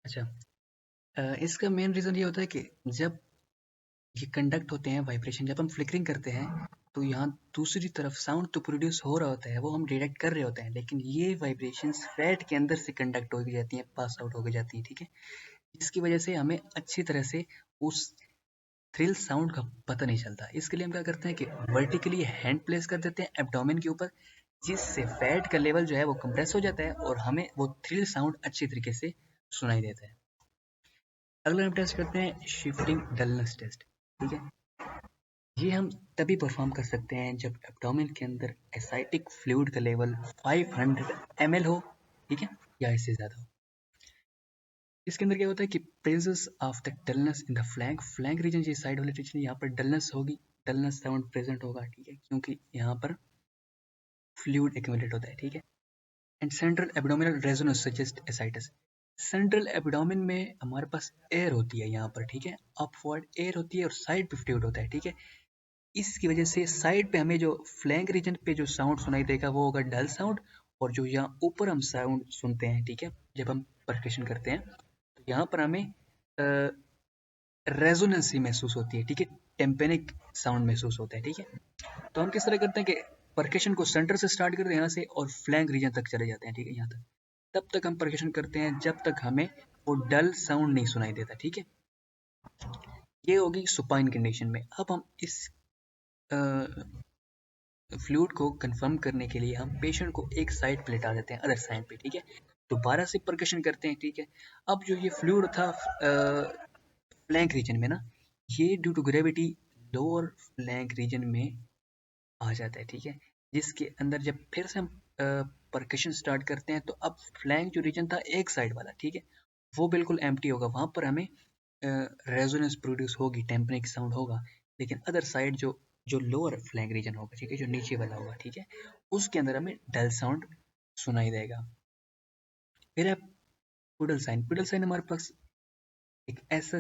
अच्छा। इसका main reason ये होता है कि जब ये कंडक्ट होते हैं वाइब्रेशन, जब हम फ्लिकरिंग करते हैं तो यहाँ दूसरी तरफ साउंड तो प्रोड्यूस हो रहा होता है, वो हम डिटेक्ट कर रहे होते हैं, लेकिन ये वाइब्रेशंस फैट के अंदर से कंडक्ट हो जाती हैं, पास आउट हो जाती हैं, ठीक है। इसकी वजह से हमें अच्छी तरह से उस थ्रिल साउंड का पता नहीं चलता। इसके लिए हम क्या करते हैं कि वर्टिकली हैंड प्लेस कर देते हैं एब्डोमेन के ऊपर, जिससे फैट का लेवल जो है वो कंप्रेस हो जाता है और हमें वो थ्रिल साउंड अच्छी तरीके से सुनाई देता है। अगला हम टेस्ट करते हैं शिफ्टिंग डलनेस टेस्ट, ठीक है। ये हम तभी परफॉर्म कर सकते हैं जब एब्डोमेन के अंदर एसाइटिक फ्लूइड का लेवल 500 ml हो, ठीक है, या इससे ज़्यादा हो। इसके अंदर क्या होता है कि presence of the dullness in the flank, flank region, ये साइड वाले रीजन, यहाँ पर डलनेस होगी, डलनेस साउंड प्रेजेंट होगा, ठीक है, क्योंकि यहाँ पर फ्लूइड एक्यूमुलेट होता है, ठीक है। And central abdominal resonance suggest ascites. Central abdomen में हमारे पास एयर होती है यहाँ पर, ठीक है, अपवर्ड एयर होती है और साइड पे फ्लूइड होता है, ठीक है। इसकी वजह से साइड पे हमें जो फ्लैंक रीजन पे जो साउंड सुनाई देगा वो होगा डल साउंड, और जो यहाँ ऊपर हम साउंड सुनते हैं, ठीक है, जब हम परकशन करते हैं तो यहाँ पर हमें रेजोनेंस ही महसूस होती है, ठीक है, टेम्पेनिक साउंड महसूस होता है, ठीक है। तो हम किस तरह करते हैं कि परकशन को सेंटर से स्टार्ट करते हैं यहाँ से और फ्लैंक रीजन तक चले जाते हैं, ठीक है, यहाँ तक। तब तक हम परकशन करते हैं जब तक हमें वो डल साउंड नहीं सुनाई देता, ठीक है। ये होगी सुपाइन कंडीशन में। अब हम इस फ्लूइड को कंफर्म करने के लिए हम पेशेंट को एक साइड पे लेटा देते हैं, अदर साइड पे, ठीक है। दोबारा से परकशन करते हैं, ठीक है। अब जो ये फ्लूइड था फ्लैंक रीजन में ना, ये due to gravity lower flank region में आ जाता है, ठीक है। जिसके अंदर जब फिर से हम परकशन स्टार्ट करते हैं तो अब फ्लैंक जो रीजन था एक साइड वाला, ठीक है, वो बिल्कुल एम्प्टी होगा, वहां पर हमें रेजोनेंस प्रोड्यूस होगी, टेम्पनिक साउंड होगा। लेकिन अदर साइड जो जो लोअर फ्लैंक रीजन होगा, ठीक है, जो नीचे वाला होगा, ठीक है, उसके अंदर हमें डल साउंड सुनाई देगा। फिर है पुडल साइन। पुडल साइन हमारे पास एक ऐसा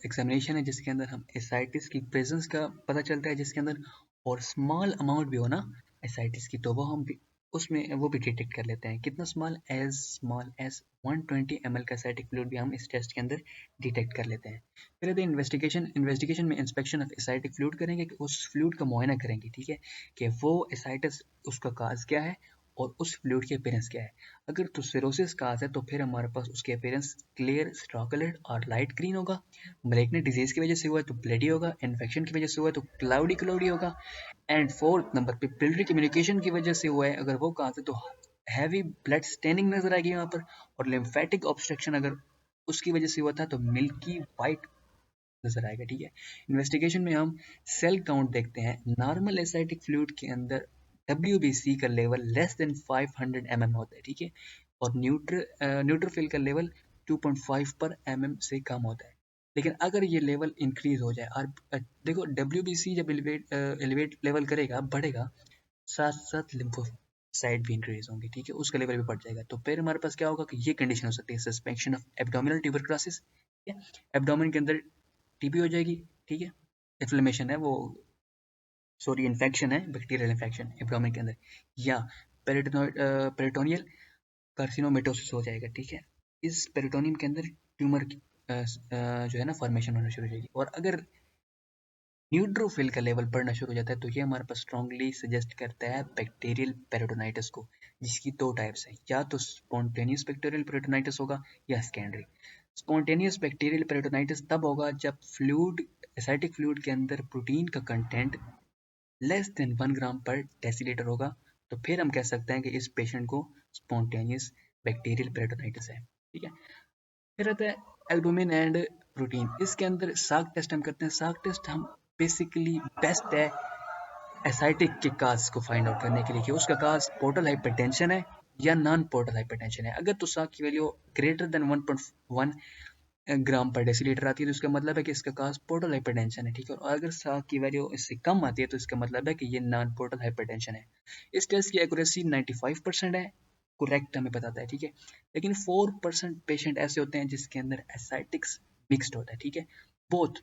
एग्जामिनेशन है जिसके अंदर हम एसाइटिस की प्रेजेंस का पता चलता है, जिसके अंदर और स्मॉल अमाउंट भी हो ना एसाइटिस की, तो वो हम भी उसमें वो भी डिटेक्ट कर लेते हैं। कितना स्मॉल एज 120 ml का एसाइटिक फ्लूइड भी हम इस टेस्ट के अंदर डिटेक्ट कर लेते हैं। फिर यदि इन्वेस्टिगेशन में इंस्पेक्शन ऑफ एसाइटिक फ्लूइड करेंगे कि उस फ्लूइड का मुआयना करेंगे, ठीक है, कि वो एसाइटिस उसका काज क्या है और उस फ्लूइड की अपीयरेंस क्या है। अगर तो सिरोसिस काज है तो फिर हमारे पास उसकी अपीयरेंस क्लियर स्ट्रॉकलेट और लाइट ग्रीन होगा। मलिग्नेंट डिजीज की वजह से हुआ है तो ब्लडी होगा, इन्फेक्शन की वजह से हुआ है तो क्लाउडी क्लाउडी होगा। एंड फोर्थ नंबर पे बिलियरी कम्युनिकेशन की वजह से हुआ है, अगर वो काज है तो हैवी ब्लड स्टेनिंग नजर आएगी यहाँ पर। और लिम्फेटिक ऑब्स्ट्रक्शन अगर उसकी वजह से हुआ था तो मिल्की वाइट नजर आएगा, ठीक है। इन्वेस्टिगेशन में हम सेल काउंट देखते हैं। नॉर्मल एसाइटिक फ्लूइड के अंदर WBC का लेवल लेस देन 500 mm होता है, ठीक है, और न्यूट्रोफिल का लेवल 2.5 पर mm से कम होता है। लेकिन अगर ये लेवल इंक्रीज हो जाए और देखो WBC जब एलिवेट लेवल करेगा, बढ़ेगा, साथ साथ लिम्फोसाइट भी इंक्रीज होंगे, ठीक है, उसका लेवल भी बढ़ जाएगा, तो फिर हमारे पास क्या होगा कि ये कंडीशन हो सकती है सस्पेंशन ऑफ एब्डोमिनल ट्यूबरक्लोसिस, ठीक है। एब्डोमिन के अंदर टीबी हो जाएगी, ठीक है, इन्फ्लेमेशन है वो, सॉरी इन्फेक्शन है, बैक्टीरियल इन्फेक्शन एब्डोमेन के अंदर, या पेरिटोनियल कार्सिनोमेटोसिस हो जाएगा, ठीक है। इस पेरिटोनियम के अंदर ट्यूमर जो है ना फॉर्मेशन होना शुरू हो जाएगी। और अगर न्यूट्रोफिल का लेवल बढ़ना शुरू हो जाता है तो ये हमारे पास स्ट्रांगली सजेस्ट करता है बैक्टीरियल पेरिटोनाइटिस को, जिसकी दो टाइप्स है, या तो स्पॉन्टेनियस बैक्टीरियल पेरिटोनाइटिस होगा या सेकेंडरी। स्पॉन्टेनियस बैक्टीरियल पेरिटोनाइटिस तब होगा जब फ्लूइड एसाइटिक फ्लूइड के अंदर प्रोटीन का कंटेंट लेस देन 1 ग्राम पर डेसीलीटर होगा, तो फिर हम कह सकते हैं कि इस पेशेंट को स्पॉन्टेनियस बैक्टीरियल पेरिटोनाइटिस है, ठीक है। फिर आता है एल्बुमिन एंड प्रोटीन। इसके अंदर साग टेस्ट हम करते हैं। साग टेस्ट हम बेसिकली बेस्ट है एसाइटिक के काज को फाइंड आउट करने के लिए कि उसका काज पोर्टल हाइपरटेंशन है या नॉन पोर्टल हाइपरटेंशन है। अगर तो साग की वैल्यू ग्रेटर देन 1.1 ग्राम पर डेसीलीटर आती है तो इसका मतलब है कि इसका काज पोर्टल हाइपरटेंशन है, ठीक है। और अगर साग की वैल्यू इससे कम आती है तो इसका मतलब है कि ये नॉन पोर्टल हाइपरटेंशन है। इस टेस्ट की एक्यूरेसी 95% है, करेक्ट हमें बताता है, ठीक है। लेकिन 4% पेशेंट ऐसे होते हैं जिसके अंदर एसाइटिक्स मिक्स्ड होता है, ठीक है, बोथ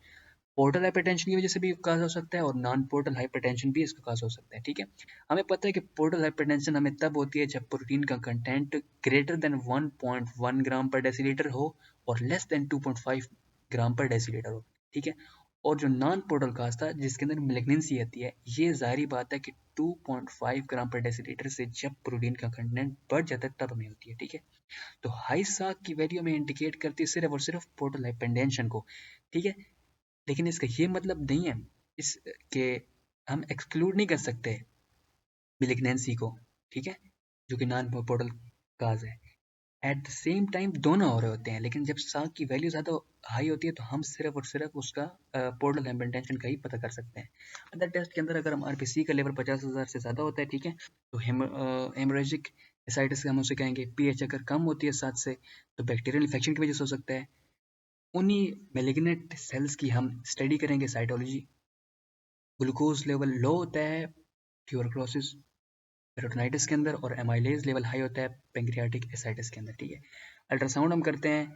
पोर्टल हाइपरटेंशन की वजह से भी काज हो सकता है और नॉन पोर्टल हाइपरटेंशन भी इसका काज हो सकता है, ठीक है। हमें पता है कि पोर्टल हाइपरटेंशन हमें तब होती है जब प्रोटीन का कंटेंट ग्रेटर देन 1.1 ग्राम पर डेसीलीटर हो और लेस देन 2.5 ग्राम पर डेसीलीटर हो, ठीक है। और जो नॉन पोर्टल काज था जिसके अंदर मेलिग्नेंसी आती है, ये जाहिर बात है कि 2.5 ग्राम पर डेसीलीटर से जब प्रोटीन का कंटेंट बढ़ जाता है तब हमें होती है, ठीक है। तो हाई साक की वैल्यू में इंडिकेट करती है सिर्फ और सिर्फ पोर्टल हाइपरटेंशन को, ठीक है। लेकिन इसका ये मतलब नहीं है इस के हम एक्सक्लूड नहीं कर सकते मिलिग्नेंसी को, ठीक है, जो कि नॉन पोर्टल काज है। एट द सेम टाइम दोनों हो रहे होते हैं, लेकिन जब साग की वैल्यू ज़्यादा हाई होती है तो हम सिर्फ और सिर्फ उसका पोर्टल हाइपरटेंशन का ही पता कर सकते हैं। अदर टेस्ट के अंदर अगर हम आरपीसी का लेवल 50,000 से ज़्यादा होता है, ठीक है, तो हेमोरेजिक एसाइटिस हम उसे कहेंगे। पीएच अगर कम होती है 7 से तो बैक्टीरियल इन्फेक्शन की वजह से हो सकता है। उन्हीं मेलिग्नेंट सेल्स की हम स्टडी करेंगे साइटोलॉजी। ग्लूकोज लेवल लो होता है ट्यूबरक्लोसिस पेरिटोनाइटिस के अंदर और एमाइलेज लेवल हाई होता है पेंक्रियाटिक एसाइटिस के अंदर, ठीक है। अल्ट्रासाउंड हम करते हैं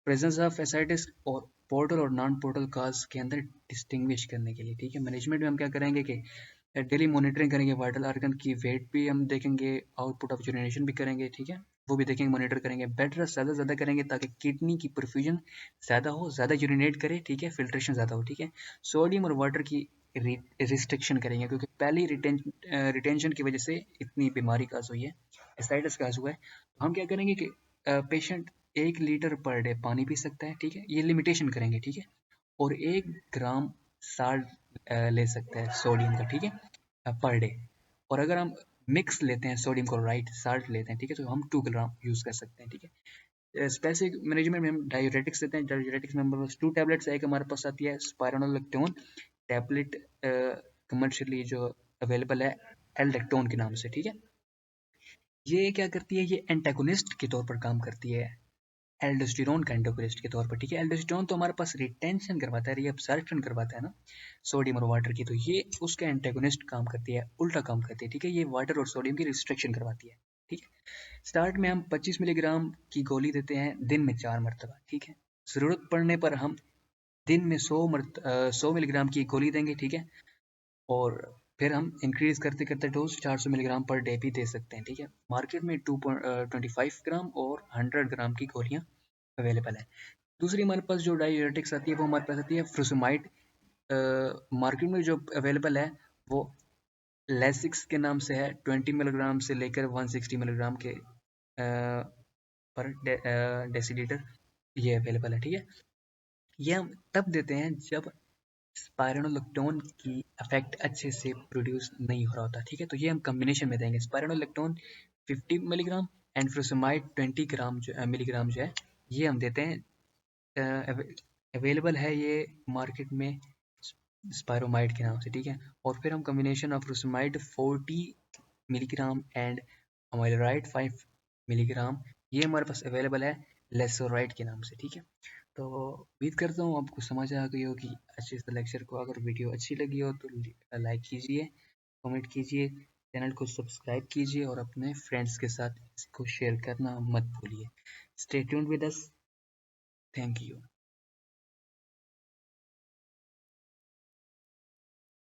प्रेजेंस ऑफ एसाइटिस और पोर्टल और नॉन पोर्टल काज के अंदर डिस्टिंग्विश करने के लिए, ठीक है। मैनेजमेंट में हम क्या करेंगे कि डेली मॉनिटरिंग करेंगे, वाइटल आर्गन की वेट भी हम देखेंगे, आउटपुट ऑफ यूरिनेशन भी करेंगे, ठीक है, वो भी देखेंगे, मॉनिटर करेंगे। बेड रेस्ट ज़्यादा से ज़्यादा करेंगे ताकि किडनी की परफ्यूजन ज़्यादा हो, ज़्यादा यूरिनेट करे, ठीक है, फिल्ट्रेशन ज़्यादा हो, ठीक है। सोडियम और वाटर की रिस्ट्रिक्शन करेंगे क्योंकि पहली रिटेंशन की वजह से इतनी बीमारी काज हुई है, एसाइटिस काज हुआ है। हम क्या करेंगे कि पेशेंट 1 लीटर पर डे पानी पी सकता है, ठीक है, ये लिमिटेशन करेंगे, ठीक है। और 1 ग्राम साल्ट ले सकता है सोडियम का, ठीक है, पर डे। और अगर हम मिक्स लेते हैं सोडियम क्लोराइड साल्ट लेते हैं, ठीक है, तो हम 2 ग्राम यूज़ कर सकते हैं, ठीक है। स्पेसिफिक मैनेजमेंट में हम डायूरेटिक्स देते हैं। डायूरेटिक्स में हमारे पास 2 टैबलेट्स एक हमारे पास आती है स्पायरोनोलेक्टोन टैबलेट, कमर्शियली जो अवेलेबल है एल्डेक्टोन के नाम से, ठीक है। ये क्या करती है, ये एंटागोनिस्ट के तौर पर काम करती है, एल्डोस्टेरोन का एंटागोनिस्ट के तौर पर, ठीक है। एल्डोस्टेरोन तो हमारे पास रिटेंशन करवाता है, रीअब्सॉर्प्शन करवाता है ना सोडियम और वाटर की, तो ये उसका एंटागोनिस्ट काम करती है, उल्टा काम करती है, ठीक है। ये वाटर और सोडियम की रिस्ट्रिक्शन करवाती है, ठीक है। स्टार्ट में हम 25 मिलीग्राम की गोली देते हैं दिन में 4 मरतबा, ठीक है। ज़रूरत पड़ने पर हम दिन में 100 मिलीग्राम की गोली देंगे, ठीक है। और फिर हम इंक्रीज करते करते डोज 400 मिलीग्राम पर डे भी दे सकते हैं, ठीक है। मार्केट में 2.25 ग्राम और 100 ग्राम की गोलियां अवेलेबल है। दूसरी हमारे पास जो डायूरेटिक्स आती है वो हमारे पास आती है फ्रुसमाइड। मार्केट में जो अवेलेबल है वो लेसिक्स के नाम से है, 20 मिलीग्राम से लेकर 160 मिलीग्राम के पर डेसीलीटर ये अवेलेबल है, ठीक है। ये हम तब देते हैं जब स्पायरोनोलेक्टोन की इफेक्ट अच्छे से प्रोड्यूस नहीं हो रहा होता, ठीक है। तो ये हम कॉम्बिनेशन में देंगे, स्पायरोनोलेक्टोन 50 मिलीग्राम एंड फ्रुसमाइड 20 ग्राम जो मिलीग्राम जो है ये हम देते हैं। अवेलेबल है ये मार्केट में स्पायरोमाइड के नाम से, ठीक है। और फिर हम combination of frusemide 40 milligram and amiloride 5 milligram ये हमारे पास अवेलेबल है लेसोराइड के नाम से, ठीक है। तो उम्मीद करता हूँ आपको समझ आ गई होगी अच्छे से लेक्चर को। अगर वीडियो अच्छी लगी हो तो लाइक कीजिए, कमेंट कीजिए, चैनल को सब्सक्राइब कीजिए और अपने फ्रेंड्स के साथ इसको शेयर करना मत भूलिए। Stay tuned with us. Thank you.